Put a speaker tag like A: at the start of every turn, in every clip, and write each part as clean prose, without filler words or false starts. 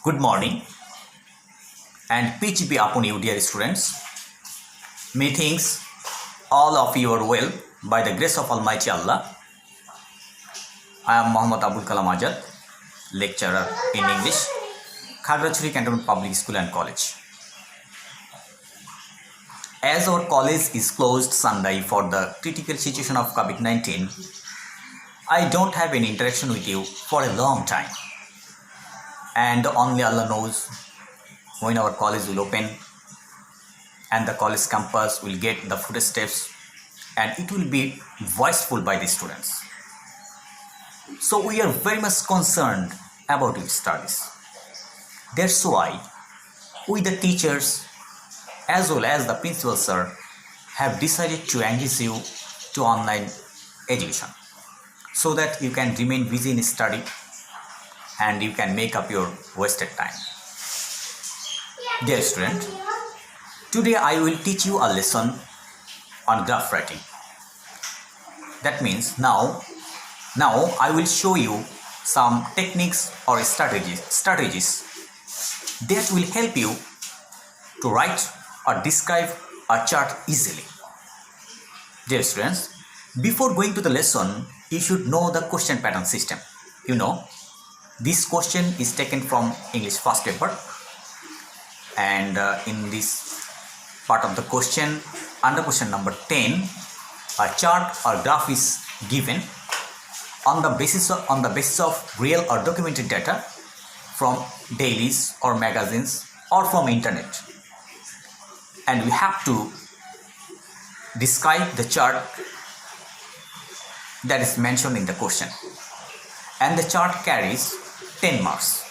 A: Good morning and peace be upon you, dear students. Methinks all of you are well by the grace of Almighty Allah. I am Muhammad Abul Kalam Azad, lecturer in English, Khagrachuri Cantonment Public School and College. As our college is closed Sunday for the critical situation of COVID-19, I don't have any interaction with you for a long time. And only Allah knows when our college will open and the college campus will get the footsteps and it will be voiceful by the students. So we are very much concerned about your studies. That's why we, the teachers as well as the principal sir, have decided to engage you to online education so that you can remain busy in study and you can make up your wasted time. Dear student, today I will teach you a lesson on graph writing. That means now I will show you some techniques or strategies that will help you to write or describe a chart easily. Dear students, before going to the lesson, you should know the question pattern system. You know, this question is taken from English first paper, and in this part of the question, under question number 10, a chart or graph is given on the basis of real or documented data from dailies or magazines or from internet, and we have to describe the chart that is mentioned in the question, and the chart carries 10 marks.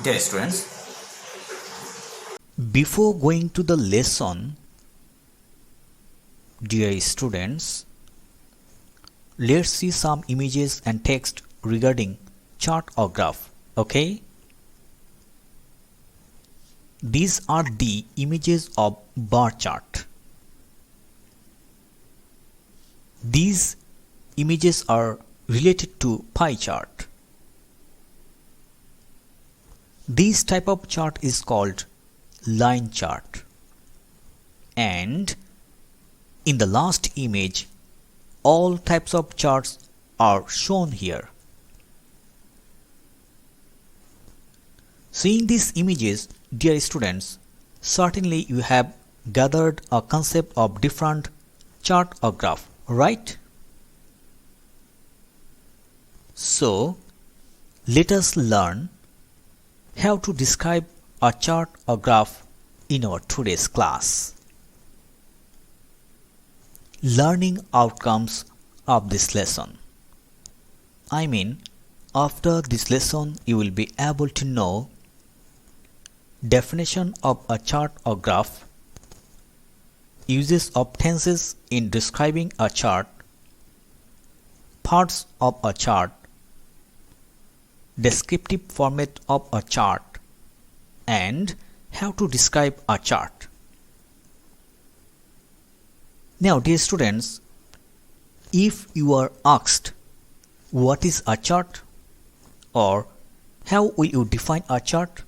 A: Dear students,
B: before going to the lesson, dear students, let's see some images and text regarding chart or graph. Okay, these are the images of bar chart. These images are related to pie chart. This type of chart is called line chart. And in the last image, all types of charts are shown here. Seeing these images, dear students, certainly you have gathered a concept of different chart or graph, right? So, let us learn how to describe a chart or graph in our today's class. Learning outcomes of this lesson. I mean, after this lesson you will be able to know definition of a chart or graph, uses of tenses in describing a chart, parts of a chart, descriptive format of a chart, and how to describe a chart. Now, dear students, if you are asked what is a chart or how will you define a chart,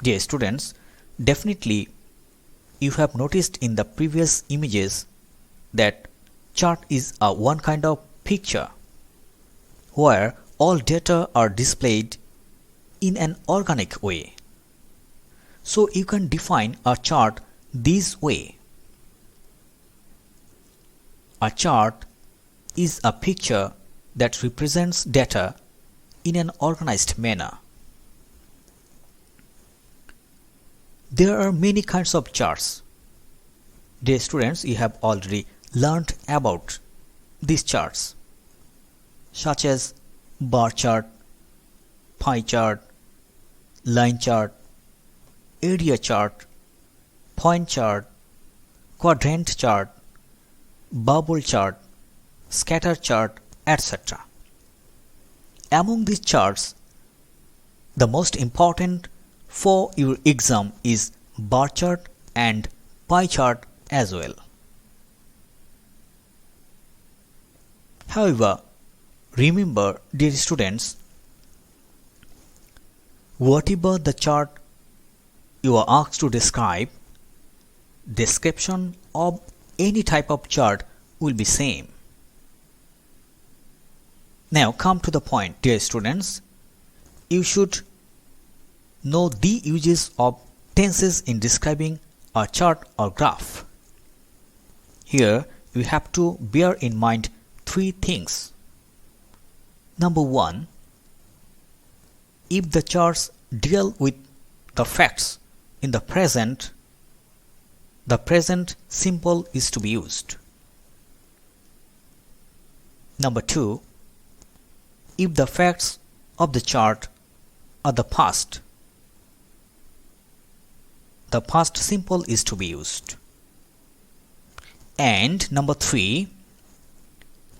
B: dear students, definitely you have noticed in the previous images that chart is a one kind of picture where all data are displayed in an organic way. So you can define a chart this way. A chart is a picture that represents data in an organized manner. There are many kinds of charts. Dear students, you have already learned about these charts, such as bar chart, pie chart, line chart, area chart, point chart, quadrant chart, bubble chart, scatter chart, etc. Among these charts, the most important for your exam is bar chart and pie chart as well. However, remember, dear students, Whatever the chart you are asked to describe, description of any type of chart will be same. Now come to the point, dear students. You should know the uses of tenses in describing a chart or graph. Here you have to bear in mind three things. Number one, if the charts deal with the facts in the present simple is to be used. Number two, if the facts of the chart are the past simple is to be used. And number three,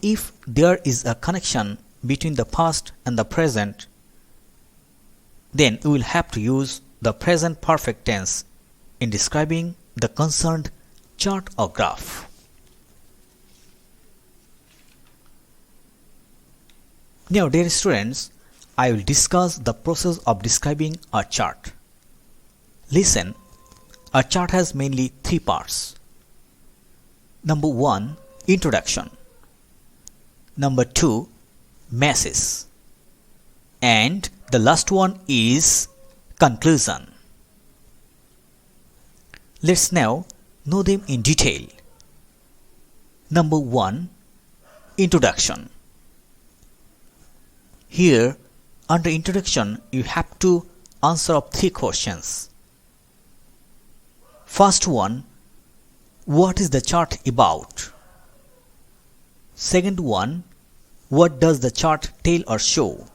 B: if there is a connection between the past and the present, then we will have to use the present perfect tense in describing the concerned chart or graph. Now, dear students, I will discuss the process of describing a chart. Listen, a chart has mainly three parts. Number one, introduction. Number two, masses. And the last one is conclusion. Let's now know them in detail. Number one, introduction. Here, under introduction, you have to answer of three questions. First one, what is the chart about? Second one, what does the chart tell or show?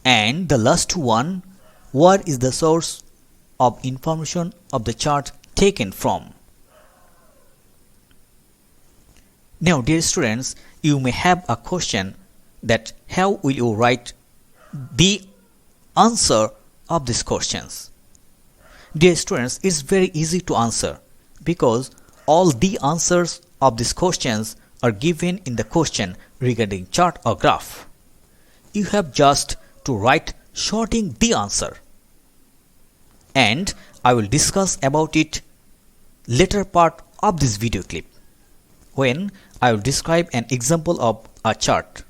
B: And the last one, what is the source of information of the chart taken from? Now, dear students, you may have a question that how will you write the answer of these questions? Dear students, it's very easy to answer because all the answers of these questions are given in the question regarding chart or graph. You have just to write shorting the answer, and I will discuss about it later part of this video clip when I will describe an example of a chart.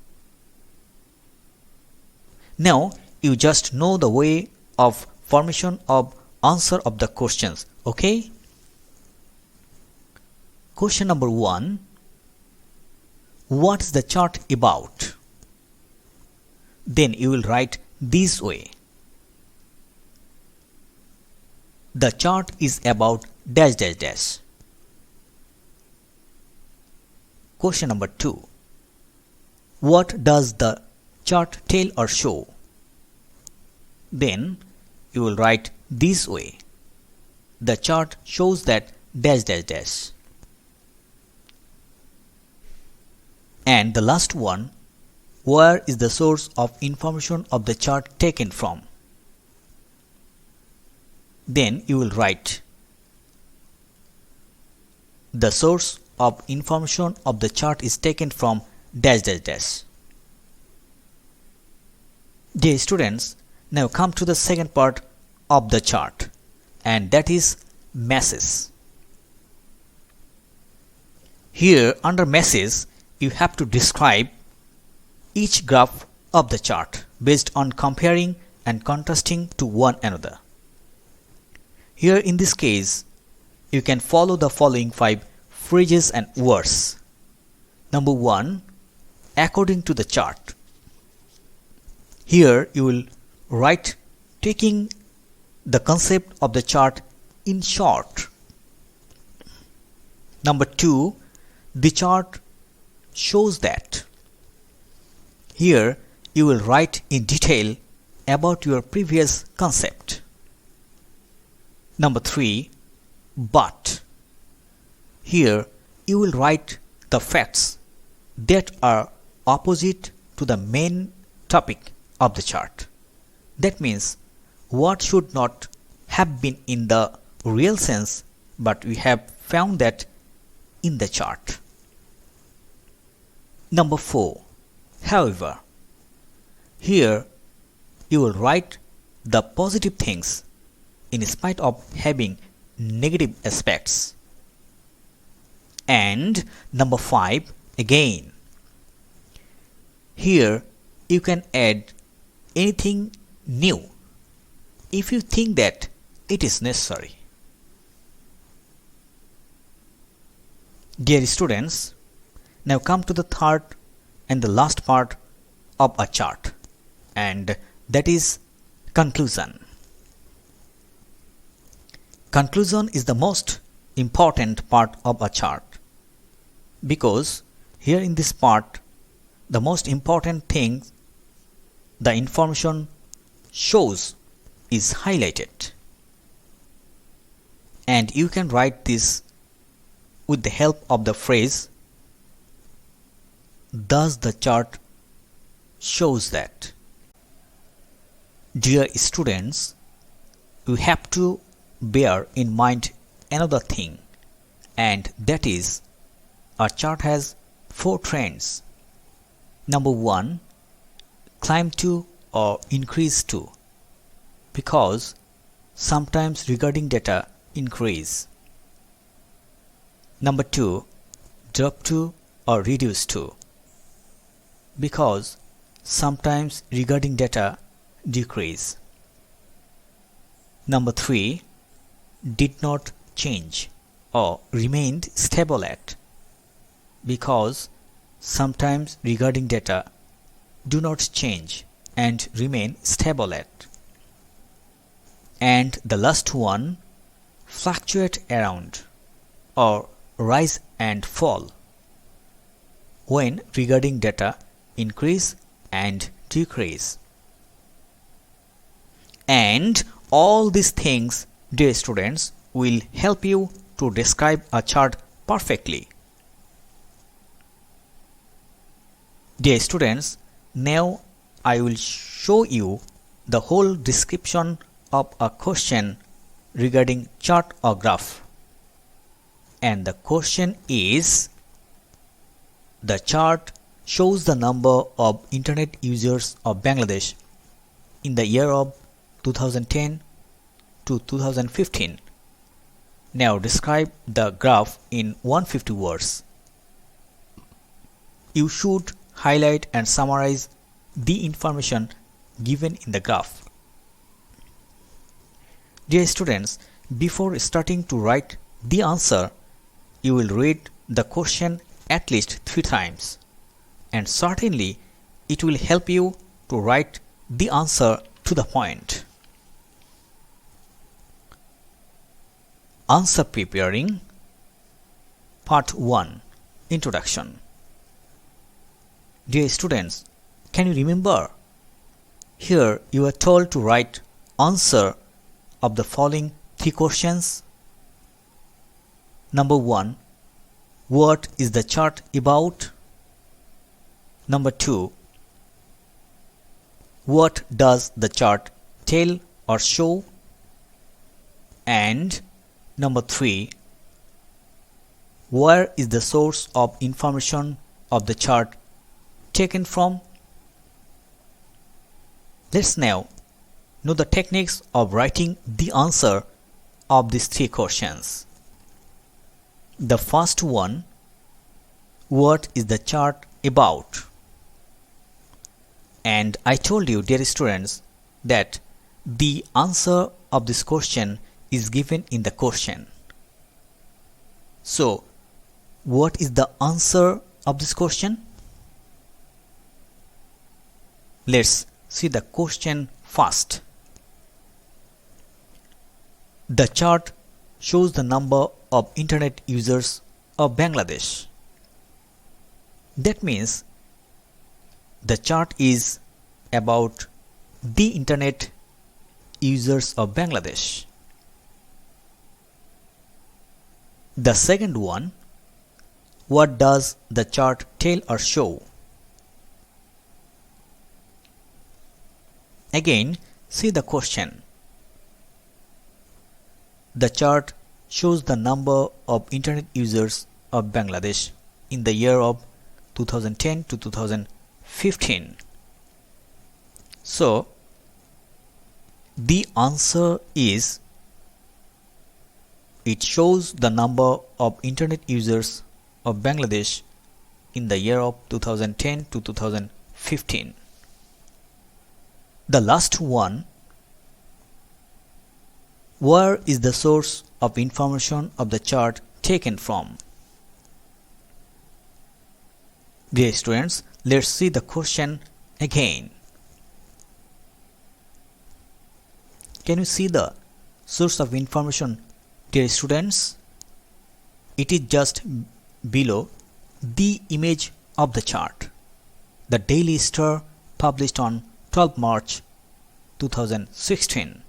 B: Now you just know the way of formation of answer of the questions, okay? Question number one, what is the chart about? Then you will write this way. The chart is about dash dash dash. Question number two, what does the chart tell or show? Then you will write this way. The chart shows that dash dash dash. And the last one, where is the source of information of the chart taken from? Then you will write the source of information of the chart is taken from dash dash dash. Dear students, now come to the second part of the chart, and that is masses. Here under masses, you have to describe each graph of the chart based on comparing and contrasting to one another. Here in this case, you can follow the following 5 phrases and words. Number 1, according to the chart. Here you will write taking the concept of the chart in short. Number 2, the chart shows that. Here you will write in detail about your previous concept. Number 3, but. Here you will write the facts that are opposite to the main topic of the chart. That means what should not have been in the real sense, but we have found that in the chart. Number 4, however. Here you will write the positive things in spite of having negative aspects. And number 5, again, here you can add anything new if you think that it is necessary. Dear students, now come to the third and the last part of a chart, and that is conclusion. Conclusion is the most important part of a chart, because here in this part the most important thing, the information shows, is highlighted, and you can write this with the help of the phrase "thus the chart shows that." Dear students, you have to bear in mind another thing, and that is a chart has 4 trends. Number 1, climb to or increase to, because sometimes regarding data increase. Number 2, drop to or reduce to, because sometimes regarding data decrease. Number 3, did not change or remained stable at, because sometimes regarding data do not change and remain stable at. And the last one, fluctuate around or rise and fall, when regarding data increase and decrease. And all these things, dear students, will help you to describe a chart perfectly. Dear students, now I will show you the whole description of a question regarding chart or graph. And the question is, the chart shows the number of internet users of Bangladesh in the year of 2010 to 2015. Now describe the graph in 150 words. You should highlight and summarize the information given in the graph. Dear students, before starting to write the answer, you will read the question at least 3 times, and certainly it will help you to write the answer to the point. Answer preparing. Part 1, Introduction. Dear students, can you remember? Here you are told to write answer of the following 3 questions. Number 1, what is the chart about? Number 2, what does the chart tell or show? And number 3, where is the source of information of the chart taken from? Let's now know the techniques of writing the answer of these 3 questions. The first one, what is the chart about? And I told you, dear students, that the answer of this question is given in the question. So, what is the answer of this question? Let's see the question first. The chart shows the number of internet users of Bangladesh. That means the chart is about the internet users of Bangladesh. The second one, what does the chart tell or show? Again, see the question. The chart shows the number of internet users of Bangladesh in the year of 2010 to 2015. So, The answer is, it shows the number of internet users of Bangladesh in the year of 2010 to 2015. The last one, where is the source of information of the chart taken from? Dear students, let's see the question again. Can you see the source of information, dear students? It is just below the image of the chart. The Daily Star published on 12 March 2016.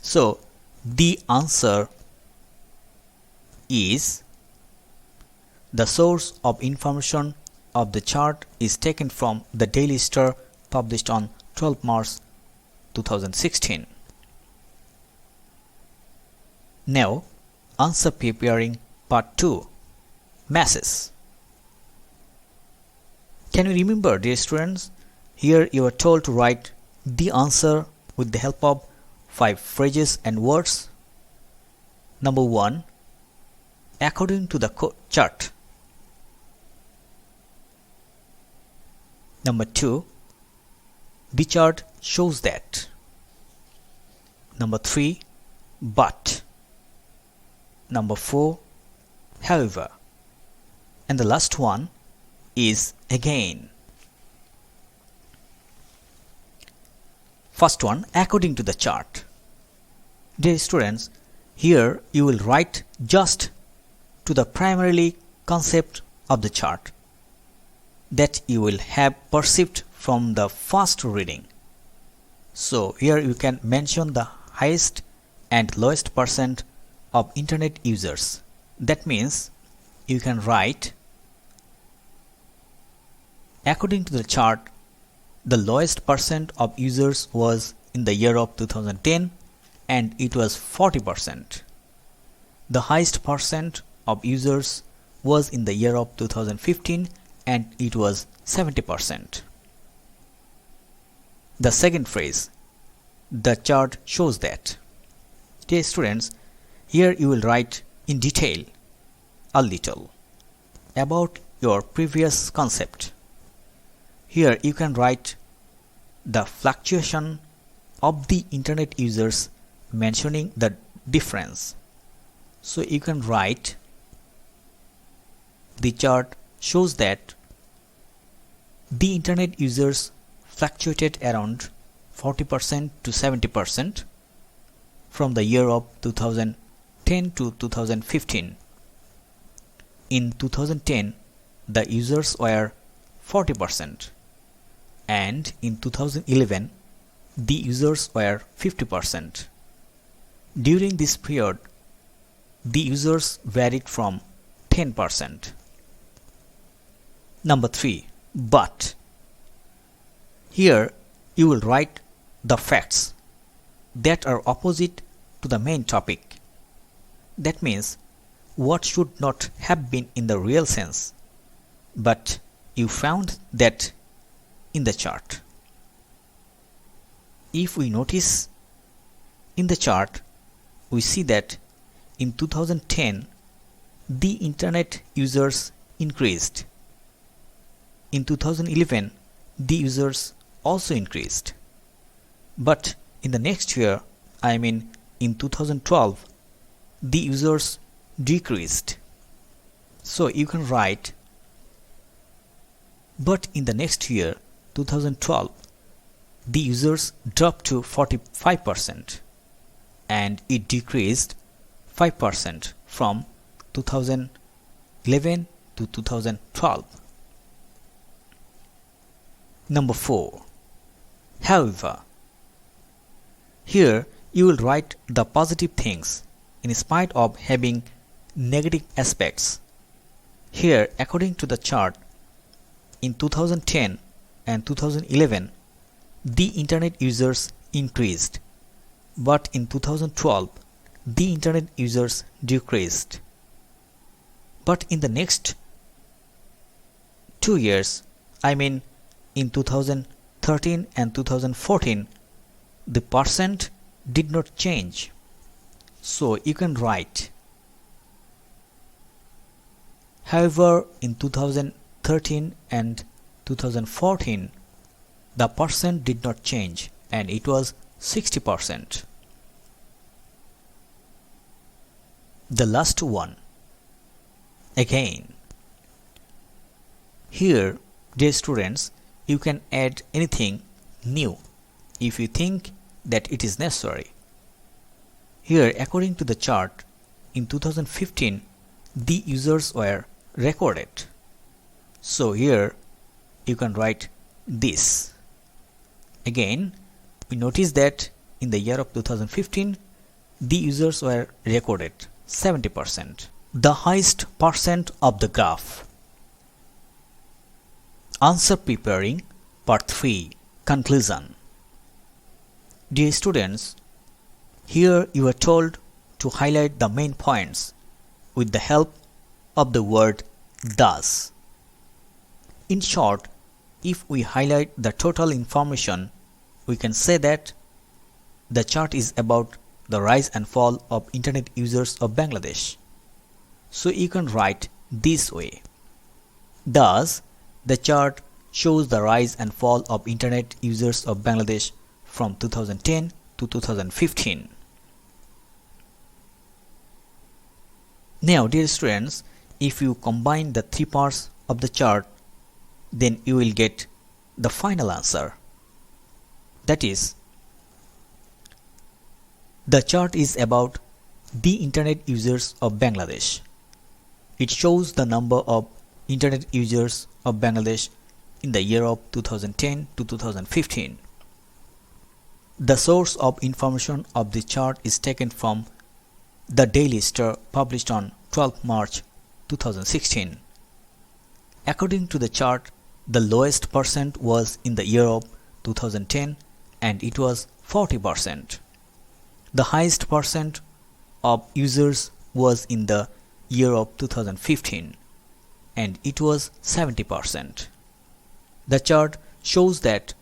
B: So, the answer is, the source of information of the chart is taken from the Daily Star published on 12 March 2016. Now, answer preparing part 2, masses. Can you remember, dear students? Here you are told to write the answer with the help of 5 phrases and words. Number 1, according to the chart. Number 2, the chart shows that. Number 3, but. Number 4, however. And the last one is again. First one, according to the chart. Dear students, here you will write just to the primarily concept of the chart that you will have perceived from the first reading. So here you can mention the highest and lowest percent of internet users. That means you can write, according to the chart, the lowest percent of users was in the year of 2010 and it was 40%. The highest percent of users was in the year of 2015 and it was 70%. The second phrase, the chart shows that. Dear students, here you will write in detail a little about your previous concept. Here you can write the fluctuation of the internet users, mentioning the difference. So you can write, the chart shows that the internet users fluctuated around 40% to 70% from the year of 2010 to 2015. In 2010, the users were 40%, and in 2011, the users were 50%. During this period, the users varied from 10%. Number 3, but. Here you will write the facts that are opposite to the main topic. That means what should not have been in the real sense, but you found that in the chart. If we notice in the chart, we see that in 2010 the internet users increased. In 2011 the users also increased. But in the next year, I mean in 2012, the users decreased. So you can write, but in the next year, 2012, the users dropped to 45% and it decreased 5% from 2011 to 2012. Number 4, however. Here you will write the positive things in spite of having negative aspects. Here, according to the chart, in 2010 and 2011, the internet users increased, but in 2012, the internet users decreased. But in the next 2 years, I mean in 2013 2013 and 2014, the percent did not change. So you can write, however, in 2013 and 2014, the percent did not change and it was 60%. The last one. Again, here, dear students, you can add anything new if you think that it is necessary. Here, according to the chart, in 2015, the users were recorded. So here, you can write this. Again, we notice that in the year of 2015, the users were recorded 70%. The highest percent of the graph. Answer preparing, part 3, conclusion. Dear students, here you are told to highlight the main points with the help of the word thus. In short, if we highlight the total information, we can say that the chart is about the rise and fall of internet users of Bangladesh. So you can write this way. Thus, the chart shows the rise and fall of internet users of Bangladesh from 2010 to 2015. Now, dear students, if you combine the three parts of the chart, then you will get the final answer. That is, the chart is about the internet users of Bangladesh. It shows the number of internet users of Bangladesh in the year of 2010 to 2015. The source of information of the chart is taken from the Daily Star published on 12 March 2016. According to the chart, the lowest percent was in the year of 2010 and it was 40%. The highest percent of users was in the year of 2015 and it was 70%. The chart shows that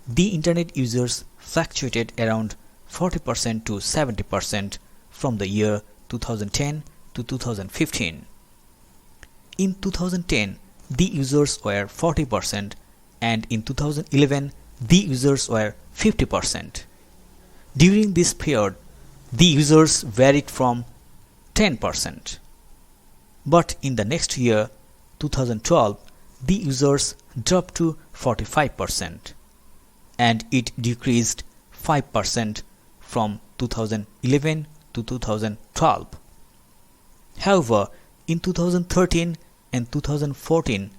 B: the internet users fluctuated around 40% to 70% from the year 2010 to 2015. In 2010, the users were 40% and in 2011, the users were 50%. During this period, the users varied from 10%. But in the next year, 2012, the users dropped to 45% and it decreased 5% from 2011 to 2012. However, in 2013 and 2014,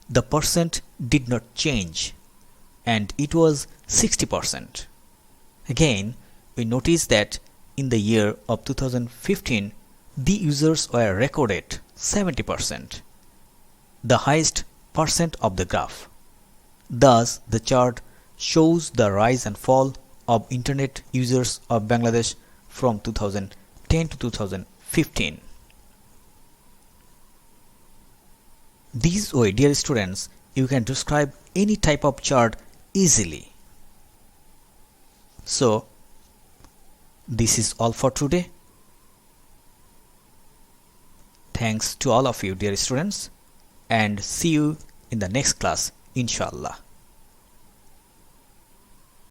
B: the percent did not change and it was 60%. Again, we notice that in the year of 2015, the users were recorded 70%, the highest percent of the graph. Thus, the chart shows the rise and fall of internet users of Bangladesh from 2010 to 2015. This way, dear students, you can describe any type of chart easily. So, this is all for today. Thanks to all of you, dear students, and see you in the next class, inshallah.